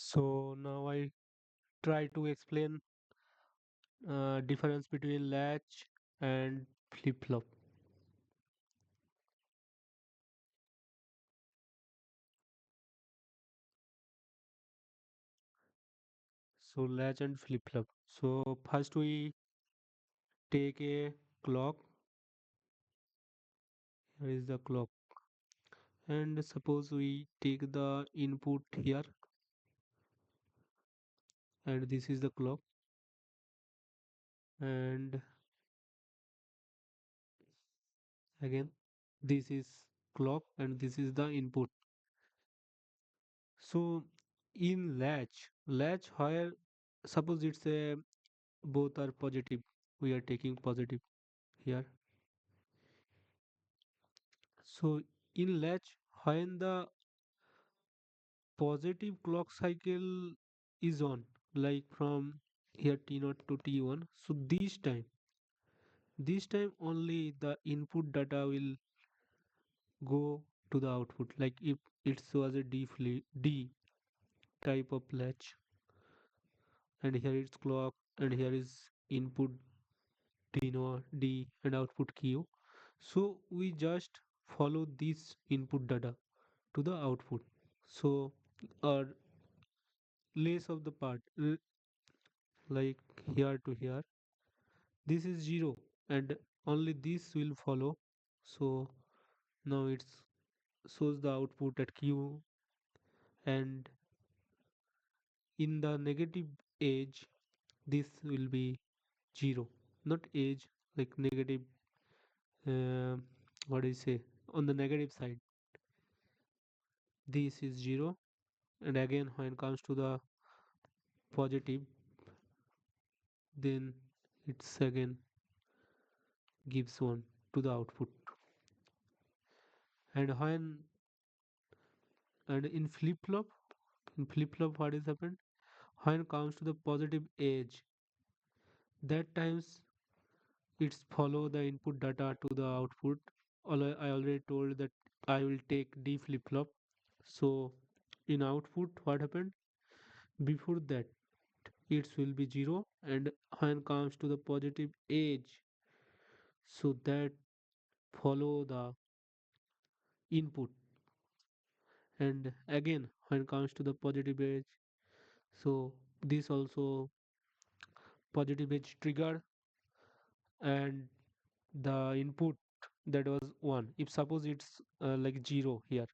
So now I try to explain difference between latch and flip flop. So latch and flip flop. So first we take a clock. Here is the clock, and suppose we take the input here, and this is the clock, and again this is clock, and this is the input. So in latch where suppose it's a both are positive, we are taking positive here. So in latch, when the positive clock cycle is on, like from here T0 to T1, so this time only the input data will go to the output. Like if it was a D type of latch, and here it's clock, and here is input D0, D, and output Q. So we just follow this input data to the output. So or less of the part like here to here, this is 0, and only this will follow. So now it's shows the output at q, and in the negative edge this will be 0, not edge, like negative, uh, what do you say, on the negative side this is 0, and again when it comes to the positive, then it's again gives 1 to the output. And in flip flop what is happened, when comes to the positive edge, that times it's follow the input data to the output. I already told that I will take D flip flop. So in output what happened, before that it will be 0, and when comes to the positive edge, so that follow the input, and again when comes to the positive edge, so this also positive edge trigger, and the input that was 1, if suppose it's like 0 here,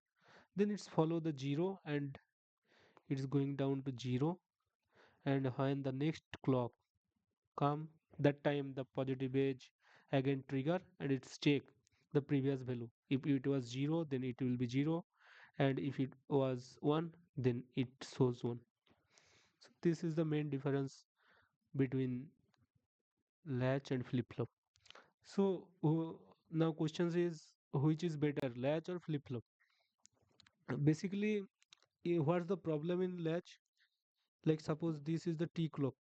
then it's follow the 0, and it's going down to 0, and when the next clock come, that time the positive edge again trigger, and it's check the previous value. If it was 0, then it will be 0, and if it was 1, then it shows 1. So this is the main difference between latch and flip flop. So now questions is, which is better, latch or flip flop? Basically, what's the problem in latch? Like suppose this is the T clock,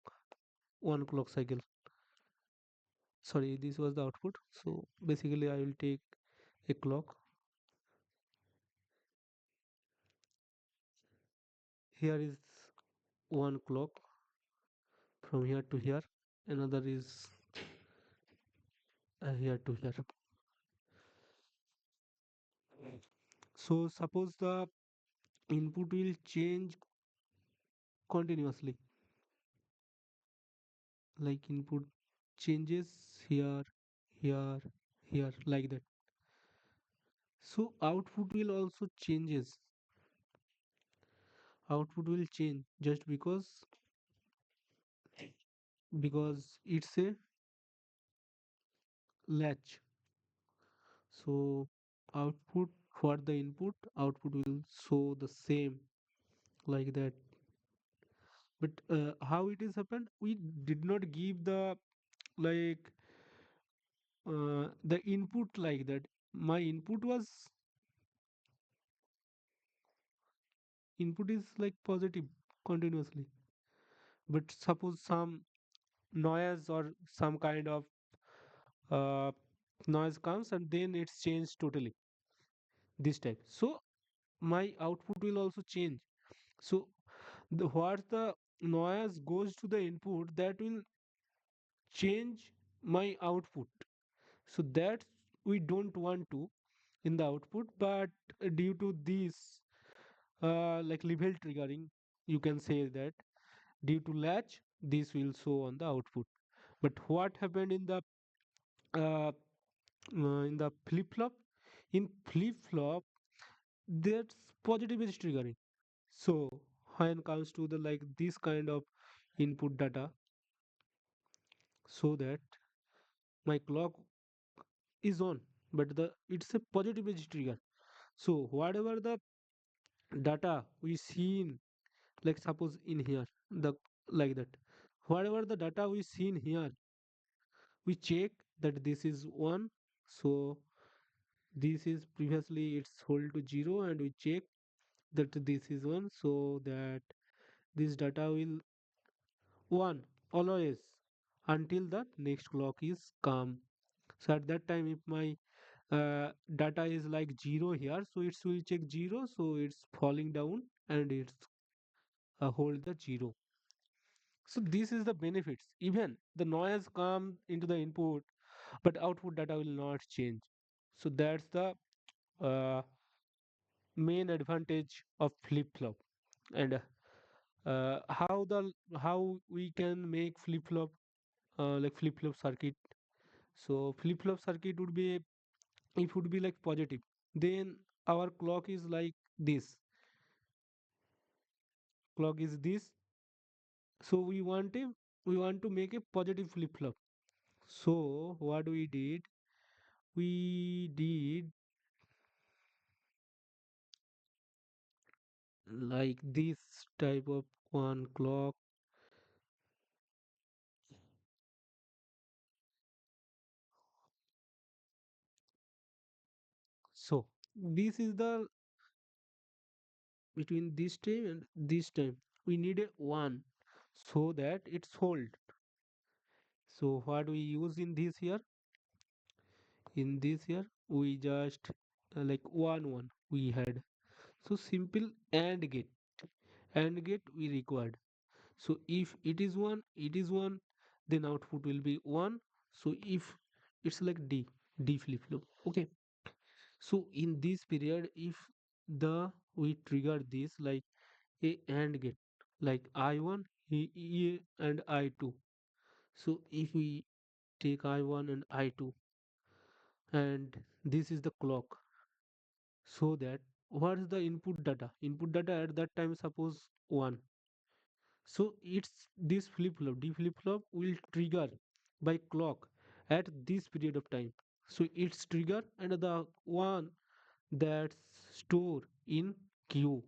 1 clock cycle. Sorry, this was the output. So basically, I will take a clock. Here is 1 clock from here to here. Another is here to here. So suppose the input will change continuously. Like input changes here, here, here, like that. So output will change just because it's a latch. So output for the input, output will show the same, like that. But how it is happened, we did not give the, like, the input like that. My input is like positive continuously, but suppose some noise or some kind of uh, noise comes, and then it's changed totally this type. So my output will also change. So What the noise goes to the input that will change my output. So that's we don't want to in the output, but due to this like level triggering, you can say that due to latch, this will show on the output. But what happened uh, in the flip flop? In flip flop, that's positive is triggering. So when comes to the like this kind of input data, so that my clock is on, but the it's a positive edge trigger. So whatever the data we seen, like suppose in here, the like that, whatever the data we seen here, we check that this is one. So this is previously it's hold to zero, and we check that this is one, so that this data will one always until the next clock is come. So at that time, if my data is like zero here, so it will check zero, so it's falling down and it's hold the zero. So this is the benefits. Even the noise come into the input, but output data will not change. So that's the uh, main advantage of flip flop. And how we can make flip flop like flip flop circuit. So flip flop circuit would be if would be like positive, then our clock is like this. Clock is this. So we want to make a positive flip flop. So what we did? We did like this type of one clock. So this is the between this time and this time. We need a one so that it's hold. So what we use in this here? In this here we just like one we had. So simple AND gate. AND gate we required. So if it is one, then output will be one. So if it's like D flip flop. Okay. So in this period, if the we trigger this like a AND gate, like I1 and I2. So if we take I1 and I2, and this is the clock, so that what is the input data? Input data at that time suppose one. So it's this flip flop, D flip flop will trigger by clock at this period of time. So it's trigger and the one that's stored in queue.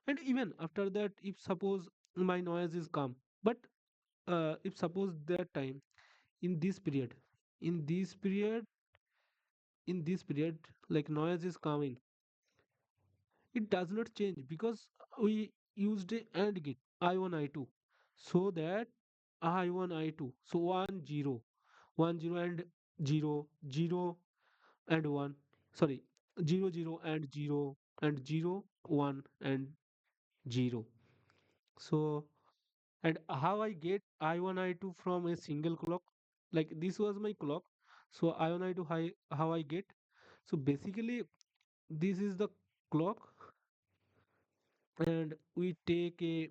And even after that, if suppose my noise is calm, but if suppose that time in this period, in this period, in this period, like noise is coming, it does not change because we used a AND gate I1 I2, so that I1 I2, so 1 0 1 0 and 0 0 and 1, sorry, 0 0 and 0 and 0 1 and 0. So and how I get I1 I2 from a single clock, like this was my clock, so I1 I2 how I get. So basically this is the clock, and we take a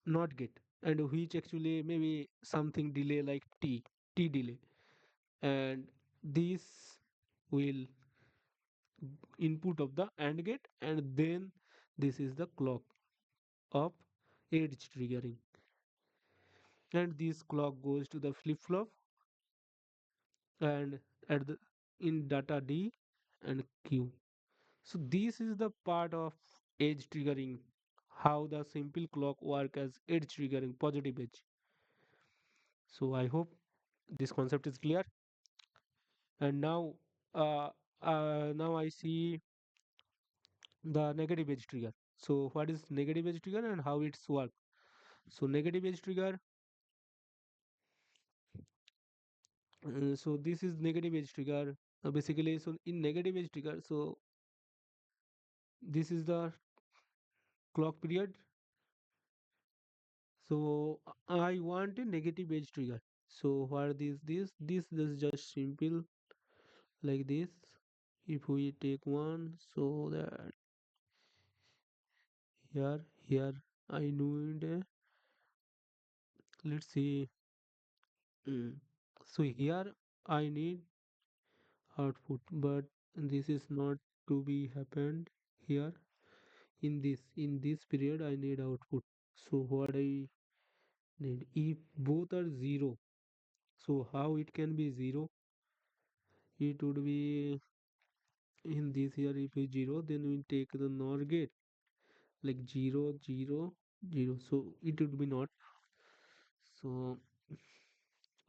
not gate, and which actually maybe something delay like t delay, and this will input of the AND gate, and then this is the clock of edge triggering, and this clock goes to the flip flop, and at the in data D and Q. So this is the part of edge triggering, how the simple clock work as edge triggering positive edge. So I hope this concept is clear. And uh, now I see the negative edge trigger. So what is negative edge trigger and how it's work? So negative edge trigger. So this is negative edge trigger. Basically, so in negative edge trigger, so this is the clock period. So I want a negative edge trigger. So what is this is just simple like this. If we take one, so that here I need let's see. mm, so here I need output, but this is not to be happened here. In this period I need output. So what I need, if both are zero, so how it can be zero? It would be in this here, if it's zero, then we take the NOR gate like 0 0 0, so it would be not. So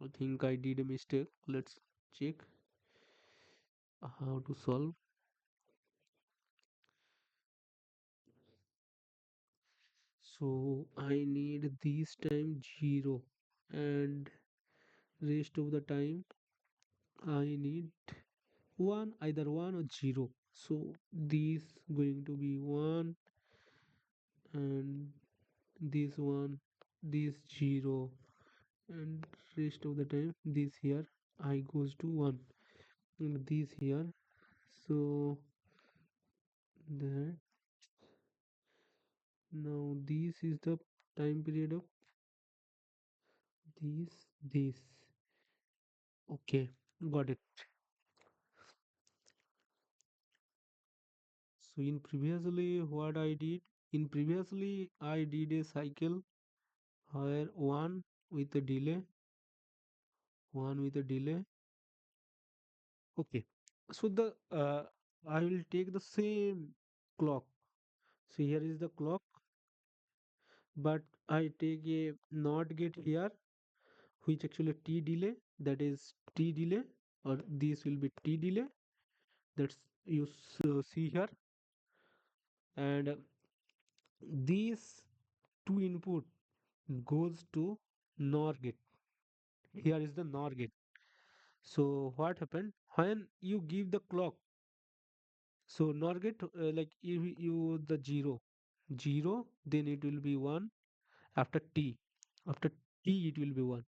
I think I did a mistake. Let's check how to solve. So I need this time 0, and rest of the time I need 1, either 1 or 0. So this going to be 1, and this 1, this 0, and rest of the time this here I goes to 1, and this here. So that now this is the time period of this. Okay, got it. So in previously what I did, in previously I did a cycle where with a delay, one with a delay. Okay, so the I will take the same clock. So here is the clock, but I take a NOT gate here, which actually T delay, that is T delay, or this will be T delay. That's you see here, and these two input goes to NOR gate. Here is the NOR gate. So what happened when you give the clock? So NOR gate, like if you the zero, then it will be one. After T, after T it will be one.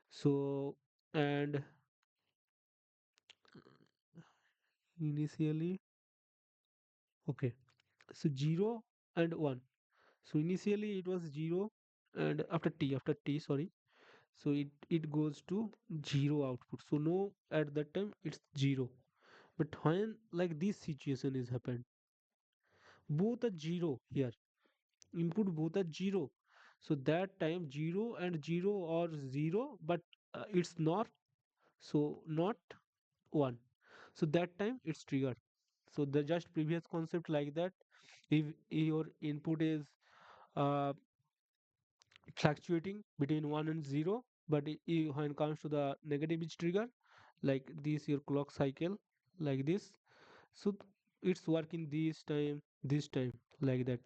So and initially, okay, so 0 and 1. So initially it was 0, and after T, sorry. So it goes to 0 output. So no, at that time it's 0. But when like this situation is happened, both are 0 here. Input both are 0. So that time 0 and 0 or 0, but it's not, so not 1. So that time it's triggered. So the just previous concept like that, if your input is uh, fluctuating between 1 and 0, but when it comes to the negative edge trigger, like this your clock cycle like this, so it's working this time like that.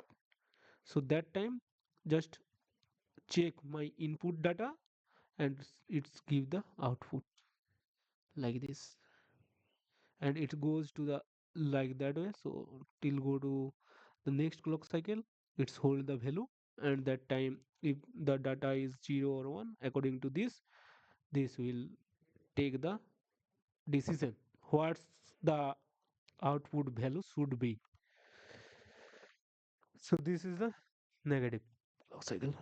So that time just check my input data, and it's give the output like this, and it goes to the like that way. So till go to the next clock cycle, it's hold the value, and that time if the data is 0 or 1, according to this will take the decision what's the output value should be. So this is the negative clock cycle.